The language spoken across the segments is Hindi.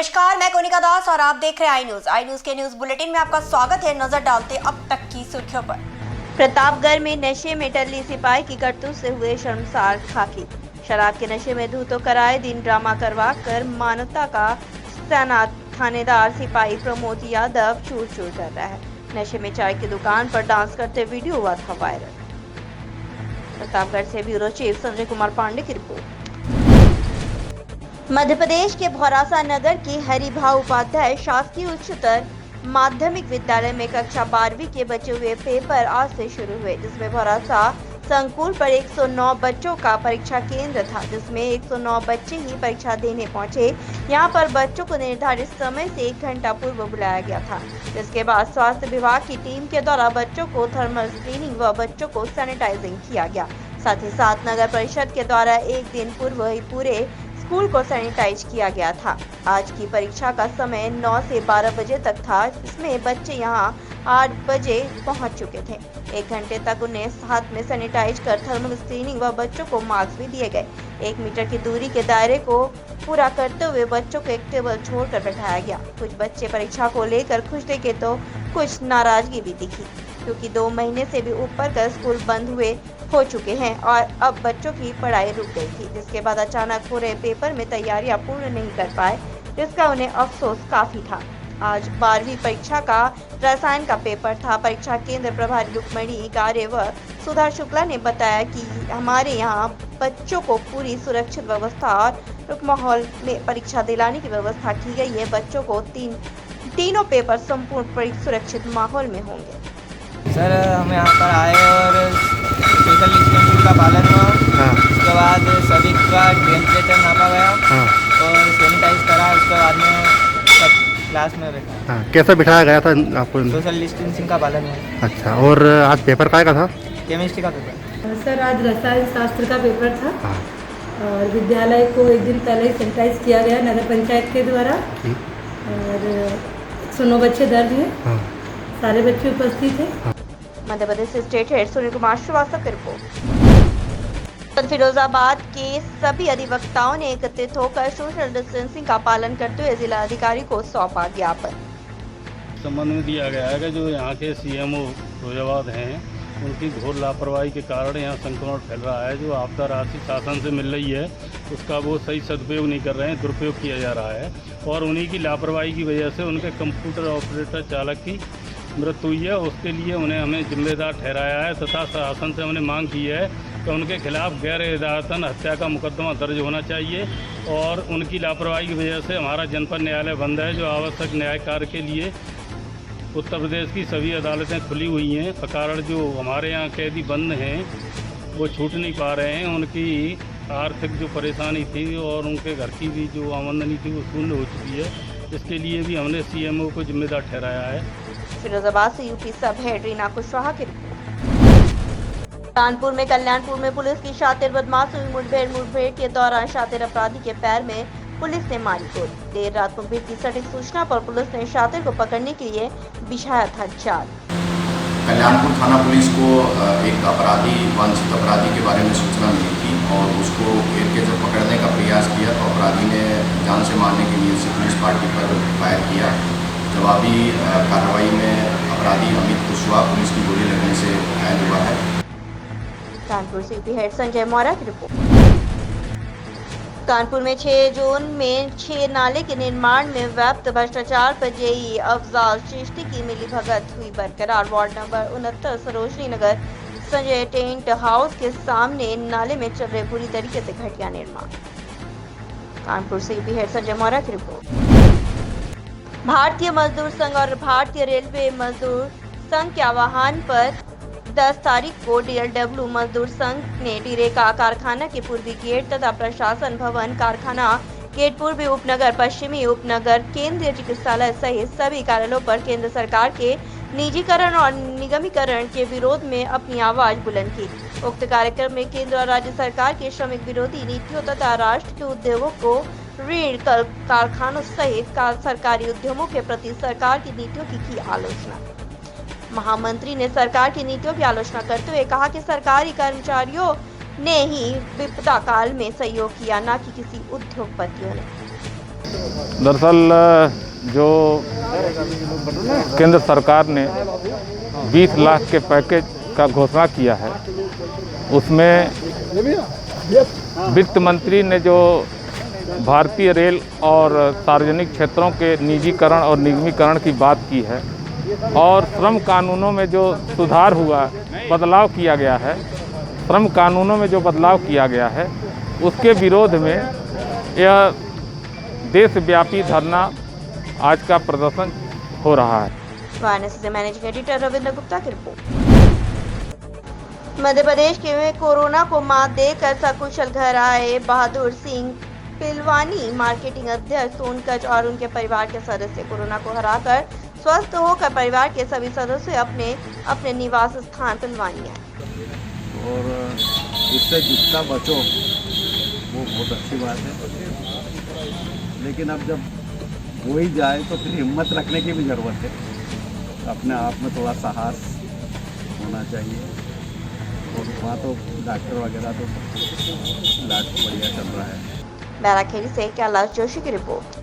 नमस्कार, मैं कोनिका दास और आप देख रहे हैं आई न्यूज के न्यूज बुलेटिन में आपका स्वागत है। नजर डालते अब तक की सुर्खियों पर। प्रतापगढ़ में नशे में टल्ली सिपाही की करतूत से हुए शर्मसार खाकी। शराब के नशे में धूतो कराए दिन ड्रामा करवा कर मानवता का तैनात थानेदार सिपाही प्रमोद यादव चूर चूर कर रहा है। नशे में चाय की दुकान पर डांस करते वीडियो हुआ था वायरल। प्रतापगढ़ से ब्यूरो चीफ संजय कुमार पांडे की रिपोर्ट। मध्य प्रदेश के भौरासा नगर के हरिभाऊ उपाध्याय शासकीय उच्चतर माध्यमिक विद्यालय में कक्षा 12वीं के बचे हुए पेपर आज से शुरू हुए, जिसमें भौरासा संकुल पर 109 बच्चों का परीक्षा केंद्र था, जिसमें 109 बच्चे ही परीक्षा देने पहुंचे। यहां पर बच्चों को निर्धारित समय से 1 घंटा पूर्व बुलाया गया था, जिसके बाद स्वास्थ्य विभाग की टीम के द्वारा बच्चों को थर्मल स्क्रीनिंग व बच्चों को सैनिटाइजिंग किया गया। साथ ही साथ नगर परिषद के द्वारा एक दिन पूर्व ही पूरे स्कूल को सैनिटाइज किया गया था। आज की परीक्षा का समय 9 से 12 बजे तक था, इसमें बच्चे यहां 8 बजे पहुंच चुके थे। 1 घंटे तक उन्हें हाथ में सैनिटाइज कर थर्मल स्क्रीनिंग व बच्चों को मास्क भी दिए गए। 1 मीटर की दूरी के दायरे को पूरा करते हुए बच्चों को एक टेबल छोड़कर बैठाया गया। कुछ बच्चे परीक्षा को लेकर खुश दिखे तो कुछ नाराजगी भी दिखी, क्योंकि 2 महीने से भी ऊपर का स्कूल बंद हो चुके हैं और अब बच्चों की पढ़ाई रुक गई थी, जिसके बाद अचानक हो रहे पेपर में तैयारियां पूर्ण नहीं कर पाए, जिसका उन्हें अफसोस काफी था। आज 12वीं परीक्षा का रसायन का पेपर था। परीक्षा केंद्र प्रभारी रुक्मणी गारे व सुधा शुक्ला ने बताया कि हमारे यहाँ बच्चों को पूरी सुरक्षित व्यवस्था और रुक माहौल में परीक्षा दिलाने की व्यवस्था की गई है। बच्चों को तीनों पेपर संपूर्ण सुरक्षित माहौल में होंगे। सर, हम यहाँ पर आए और सोशल डिस्टेंसिंग का पालन हुआ। उसके बाद सभी का टेम्परेचर नापा गया और सैनिटाइज करा। उसके बाद में सब क्लास में बैठा। कैसा बिठाया गया था आपको? सोशल डिस्टेंसिंग का पालन हुआ। अच्छा, और आज पेपर काय का था? केमिस्ट्री का पेपर। सर, आज रसायन शास्त्र का पेपर था और विद्यालय को एक दिन पहले ही सैनिटाइज किया गया नगर पंचायत के द्वारा और 109 बच्चे दर्ज हैं। सारे बच्चे उपस्थित हैं। मध्य प्रदेश स्टेट हेड सुनील कुमार श्रीवास्तव की रिपोर्ट। फिरोजाबाद के सभी अधिवक्ताओं ने एकत्रित होकर सोशल डिस्टेंसिंग का पालन करते हुए जिला अधिकारी को सौंपा ज्ञापन। संबंध में दिया गया है कि जो यहाँ के सीएमओ फिरोजाबाद हैं, उनकी घोर लापरवाही के कारण यहाँ संक्रमण फैल रहा है। जो आपदा राशि शासन से मिल रही है उसका वो सही सदुपयोग नहीं कर रहे हैं, दुरुपयोग किया जा रहा है और उन्हीं की लापरवाही की वजह से उनके कंप्यूटर ऑपरेटर चालक की मृत्यु हुई है। उसके लिए उन्हें हमें जिम्मेदार ठहराया है तथा शासन से हमने मांग की है कि उनके खिलाफ गैर इरादतन हत्या का मुकदमा दर्ज होना चाहिए और उनकी लापरवाही की वजह से हमारा जनपद न्यायालय बंद है। जो आवश्यक न्याय कार्य के लिए उत्तर प्रदेश की सभी अदालतें खुली हुई हैं, कारण जो हमारे यहाँ कैदी बंद हैं वो छूट नहीं पा रहे हैं। उनकी आर्थिक जो परेशानी थी और उनके घर की भी जो आमदनी थी वो शून्य हो चुकी है। इसके लिए भी हमने सीएमओ को जिम्मेदार ठहराया है। फिरोजाबाद से यूपी सब हेड रीना कुशवाहा की रिपोर्ट। कानपुर में कल्याणपुर में पुलिस की शातिर बदमाश हुई मुठभेड़ के दौरान शातिर अपराधी के पैर में पुलिस ने मारी गोली। देर रात मुठभेड़ की सटीक सूचना पर पुलिस ने शातिर को पकड़ने के लिए बिछाया था जाल। कल्याणपुर थाना पुलिस को एक वांछित अपराधी के बारे में सूचना मिली थी और उसको घेर के जब पकड़ने का प्रयास किया तो अपराधी ने जान से मारने की नीयत से पुलिस पार्टी पर फायर किया। जवाबी कार्रवाई में अपराधी अमित कुशवाहा पुलिस की गोली लगने से घायल हुआ है। कानपुर से यूपी हेड संजय मौर्य की रिपोर्ट। कानपुर में 6 जोन में 6 नाले के निर्माण में व्याप्त भ्रष्टाचार पर जेई अफजाल चिश्ती की मिलीभगत हुई बरकरार। Ward number 69 Sarojini Nagar Sanjay tent house के सामने नाले में चल रहे बुरी तरीके से घटिया निर्माण। कानपुर से यूपी हेड संजय मौर्य की रिपोर्ट। भारतीय मजदूर संघ और भारतीय रेलवे मजदूर संघ के आह्वान पर 10 तारीख को DLW मजदूर संघ ने टीरेका कारखाना के पूर्वी गेट तथा प्रशासन भवन कारखाना गेट पूर्वी उपनगर पश्चिमी उपनगर केंद्रीय चिकित्सालय सहित सभी कार्यालयों पर केंद्र सरकार के निजीकरण और निगमीकरण के विरोध में अपनी आवाज बुलंद की। उक्त कार्यक्रम में केंद्र और राज्य सरकार के श्रमिक विरोधी नीतियों तथा राष्ट्र के उद्योगों को ऋण कारखानों सहित सरकारी उद्यमों के प्रति सरकार की नीतियों की आलोचना। महामंत्री ने सरकार की नीतियों की आलोचना करते हुए कहा कि सरकारी कर्मचारियों ने ही विपदा काल में सहयोग किया, न कि किसी उद्योगपतियों ने। दरअसल जो केंद्र सरकार ने 20 लाख के पैकेज का घोषणा किया है, उसमें वित्त मंत्री ने जो भारतीय रेल और सार्वजनिक क्षेत्रों के निजीकरण और निगमीकरण की बात की है और श्रम कानूनों में जो सुधार हुआ, बदलाव किया गया है, श्रम कानूनों में जो बदलाव किया गया है उसके विरोध में यह देशव्यापी धरना आज का प्रदर्शन हो रहा है। वाराणसी से मैनेजिंग एडिटर रविंद्र गुप्ता की रिपोर्ट। मध्य प्रदेश के कोरोना को मात देकर सकुशल घर आए बहादुर सिंह पिलवानी मार्केटिंग अध्यक्ष सोनकच और उनके परिवार के सदस्य कोरोना को हराकर स्वस्थ होकर परिवार के सभी सदस्य अपने अपने निवास स्थान पिलवानी आए। और इससे जितना बचो वो बहुत अच्छी बात है, लेकिन अब जब हो ही जाए तो फिर हिम्मत रखने की भी ज़रूरत है। अपने आप में थोड़ा साहस होना चाहिए। और वहाँ तो डॉक्टर वगैरह तो इलाज बढ़िया चल रहा है। बैराखेड़ी से कैलाश जोशी की रिपोर्ट।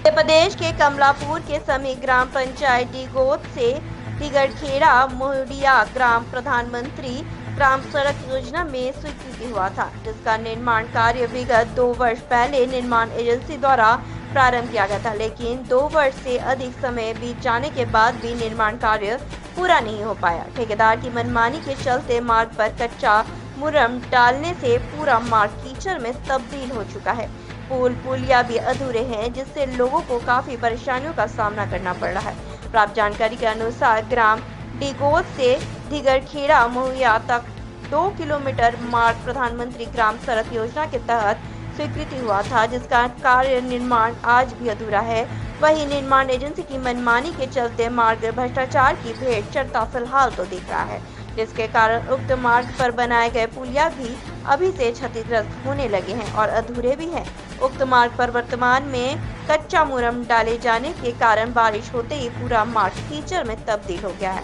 मध्य प्रदेश के कमलापुर के समीप ग्राम पंचायत डिगोत से दिगड़खेड़ा मोहडिया ग्राम प्रधानमंत्री ग्राम सड़क योजना में स्वीकृति हुआ था, जिसका निर्माण कार्य विगत 2 वर्ष पहले निर्माण एजेंसी द्वारा प्रारंभ किया गया था, लेकिन 2 वर्ष से अधिक समय बीत जाने के बाद भी निर्माण कार्य पूरा नहीं हो पाया। ठेकेदार की मनमानी के चलते मार्ग पर कच्चा मुरम डालने से पूरा मार्ग कीचड़ में तब्दील हो चुका है। पुलिया भी अधूरे हैं, जिससे लोगों को काफी परेशानियों का सामना करना पड़ रहा है। प्राप्त जानकारी के अनुसार ग्राम डिगोत से दिगड़खेड़ा मोहिया तक 2 किलोमीटर मार्ग प्रधानमंत्री ग्राम सड़क योजना के तहत स्वीकृति हुआ था, जिसका कार्य निर्माण आज भी अधूरा है। वहीं निर्माण एजेंसी की मनमानी के चलते मार्ग भ्रष्टाचार की भेंट चढ़ता फिलहाल तो दिख रहा है, जिसके कारण उक्त मार्ग पर बनाए गए पुलिया भी अभी से क्षतिग्रस्त होने लगे हैं और अधूरे भी हैं। उक्त मार्ग पर वर्तमान में कच्चा मुरम डाले जाने के कारण बारिश होते ही पूरा मार्ग कीचड़ में तब्दील हो गया है।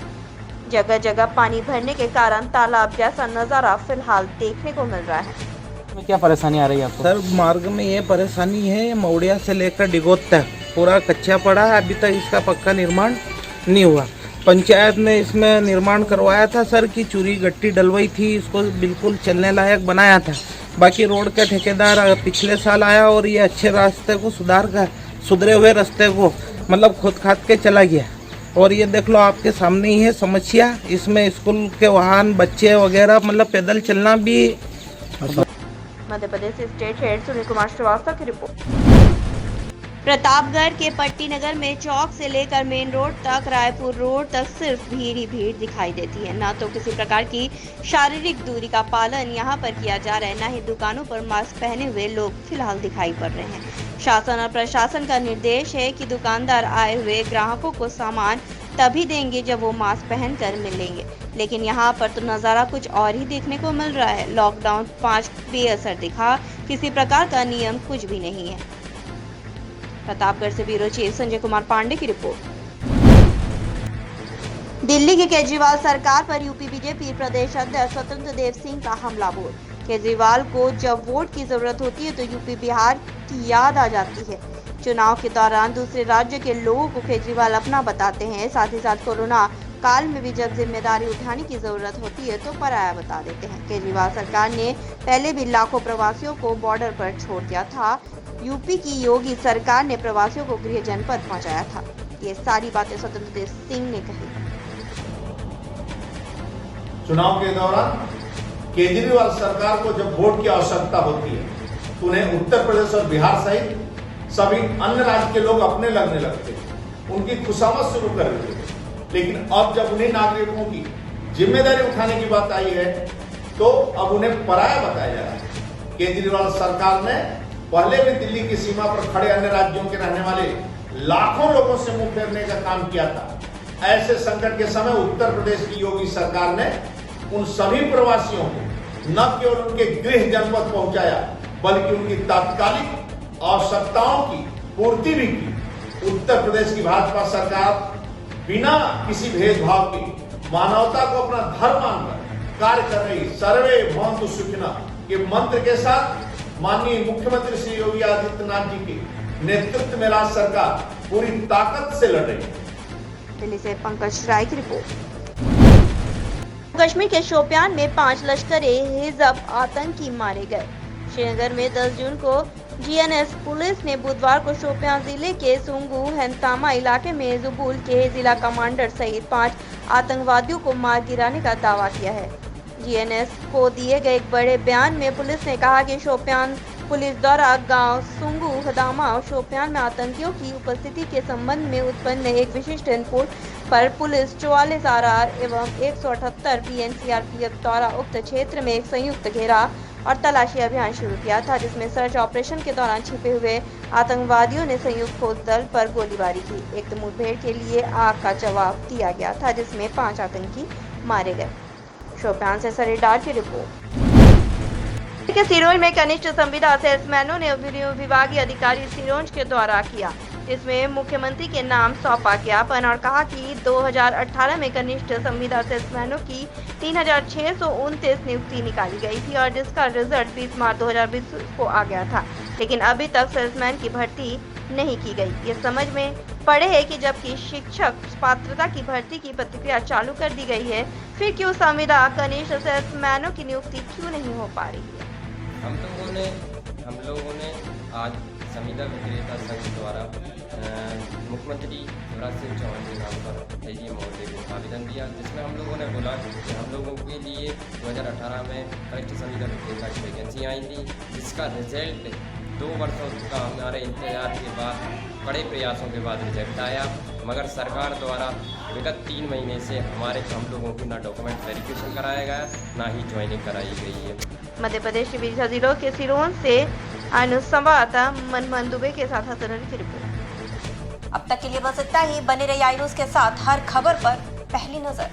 जगह जगह पानी भरने के कारण तालाब जैसा नजारा फिलहाल देखने को मिल रहा है। क्या परेशानी आ रही है आपको? सर, मार्ग में ये परेशानी है, मौड़िया से लेकर डिगोत तक पूरा कच्चा पड़ा है। अभी तक इसका पक्का निर्माण नहीं हुआ। पंचायत ने इसमें निर्माण करवाया था सर, की चूरी गट्टी डलवाई थी, इसको बिल्कुल चलने लायक बनाया था। बाकी रोड का ठेकेदार पिछले साल आया और ये अच्छे रास्ते को सुधरे हुए रास्ते को मतलब खुद खाद के चला गया। और ये देख लो आपके सामने ही है समस्या। इसमें स्कूल के वाहन, बच्चे वगैरह मतलब पैदल चलना भी। मध्य प्रदेश स्टेट हेड सुनील कुमार श्रीवास्तव की रिपोर्ट। प्रतापगढ़ के पट्टी नगर में चौक से लेकर मेन रोड तक, रायपुर रोड तक सिर्फ भीड़ ही भीड़ दिखाई देती है। न तो किसी प्रकार की शारीरिक दूरी का पालन यहाँ पर किया जा रहा है, न ही दुकानों पर मास्क पहने हुए लोग फिलहाल दिखाई पड़ रहे हैं। शासन और प्रशासन का निर्देश है कि दुकानदार आए हुए ग्राहकों को सामान तभी देंगे जब वो मास्क पहनकर मिलेंगे, लेकिन यहाँ पर तो नज़ारा कुछ और ही देखने को मिल रहा है। लॉकडाउन 5 बेअसर दिखा, किसी प्रकार का नियम कुछ भी नहीं है। प्रतापगढ़ से ब्यूरो चीफ संजय कुमार पांडे की रिपोर्ट। दिल्ली की केजरीवाल सरकार पर यूपी बीजेपी प्रदेश अध्यक्ष स्वतंत्र देव सिंह का हमला बोल। केजरीवाल को जब वोट की जरूरत होती है तो यूपी बिहार की याद आ जाती है। चुनाव के दौरान दूसरे राज्य के लोगों को केजरीवाल अपना बताते हैं, साथ ही साथ कोरोना काल में भी जब जिम्मेदारी उठाने की जरूरत होती है तो पराया बता देते हैं। केजरीवाल सरकार ने पहले भी लाखों प्रवासियों को बॉर्डर पर छोड़ दिया था। यूपी की योगी सरकार ने प्रवासियों को गृह जनपद पहुंचाया था। ये सारी बातें स्वतंत्र देव सिंह ने कही। चुनाव के दौरान केजरीवाल सरकार को जब वोट की आवश्यकता होती है तो उन्हें उत्तर प्रदेश और बिहार सहित सभी अन्य राज्य के लोग अपने लगने लगते हैं, उनकी खुशामद शुरू कर देते हैं। लेकिन अब जब उन्हें नागरिकों की जिम्मेदारी उठाने की बात आई है तो अब उन्हें पराया बताया जा रहा है। केजरीवाल सरकार ने पहले भी दिल्ली की सीमा पर खड़े अन्य राज्यों के रहने वाले लाखों लोगों से मुंह फेरने का काम किया था। ऐसे संकट के समय उत्तर प्रदेश की योगी सरकार ने उन सभी प्रवासियों को न केवल उनके गृह जनपद पहुंचाया बल्कि उनकी तात्कालिक आवश्यकताओं की पूर्ति भी की। उत्तर प्रदेश की भाजपा सरकार बिना किसी भेदभाव के मानवता को अपना धर्म मानकर कार्य कर रही। सर्वे भवन्तु सुखिनः के मंत्र के साथ माननीय मुख्यमंत्री श्री योगी आदित्यनाथ जी के नेतृत्व में राज्य सरकार पूरी ताकत से लड़ रही है। दिल्ली से पंकज राय की रिपोर्ट। कश्मीर के शोपियान में 5 लश्कर-ए-हिज़्ब आतंकी मारे गए। श्रीनगर में 10 जून को जीएनएस पुलिस ने बुधवार को शोपियान जिले के सुंगू हैंतामा इलाके में जुबूल के जिला कमांडर सहित 5 आतंकवादियों को मार गिराने का दावा किया है। जीएनएस को दिए गए एक बड़े बयान में पुलिस ने कहा कि शोपियान पुलिस द्वारा गांव सुंगू हदामा और शोपियान में आतंकियों की उपस्थिति के संबंध में उत्पन्न एक विशिष्ट इनपुट पर पुलिस 44 आरआर एवं 178 बीएनसीआरपीएफ द्वारा उक्त क्षेत्र में एक संयुक्त घेराव और तलाशी अभियान शुरू किया था, जिसमें सर्च ऑपरेशन के दौरान छिपे हुए आतंकवादियों ने संयुक्त खोज दल पर गोलीबारी की। एक मुठभेड़ के लिए आग का जवाब दिया गया था, जिसमें 5 आतंकी मारे गए। शोपियान से सरेडार की रिपोर्ट। के सिरोंज में कनिष्ठ संविदा सेल्समैनों ने विभागीय अधिकारी सिरोंज के द्वारा किया, जिसमें मुख्यमंत्री के नाम सौंपा ज्ञापन और कहा कि 2018 में कनिष्ठ संविदा सेल्समैनों की 3629 नियुक्ति निकाली गई थी और जिसका रिजल्ट 20 मार्च 2020 को आ गया था, लेकिन अभी तक सेल्समैन की भर्ती नहीं की गई। ये समझ में पड़े है कि जबकि शिक्षक पात्रता की भर्ती की प्रक्रिया चालू कर दी गई है, फिर क्यों संविदा कनिष्ठ सेल्समैनों की नियुक्ति क्यों नहीं हो पा रही है। हम लोगों ने आज संविदा विक्रेता संघ द्वारा मुख्यमंत्री शिवराज सिंह चौहान के नाम पर एजीएम महोदय को आवेदन दिया, जिसमें हम लोगों ने बोला कि हम लोगों के लिए 2018 में कनिष्ठ संविदा विक्रेता की वैकेंसी आई थी, जिसका रिजल्ट 2 वर्षों का हमारे इंतजार के बाद बड़े प्रयासों के बाद रिजल्ट आया, मगर सरकार द्वारा विगत 3 महीने से हम लोगों की ना डॉक्यूमेंट वेरिफिकेशन कराया गया, ना ही ज्वाइनिंग कराई गई है। मध्य प्रदेश के विदिशा जिलों के सिरोंज से संवाददाता मनमोहन दुबे के साथ हसन की रिपोर्ट। अब तक के लिए बस इतना ही। बने रहिए आई न्यूज़ के साथ, हर खबर पर पहली नजर।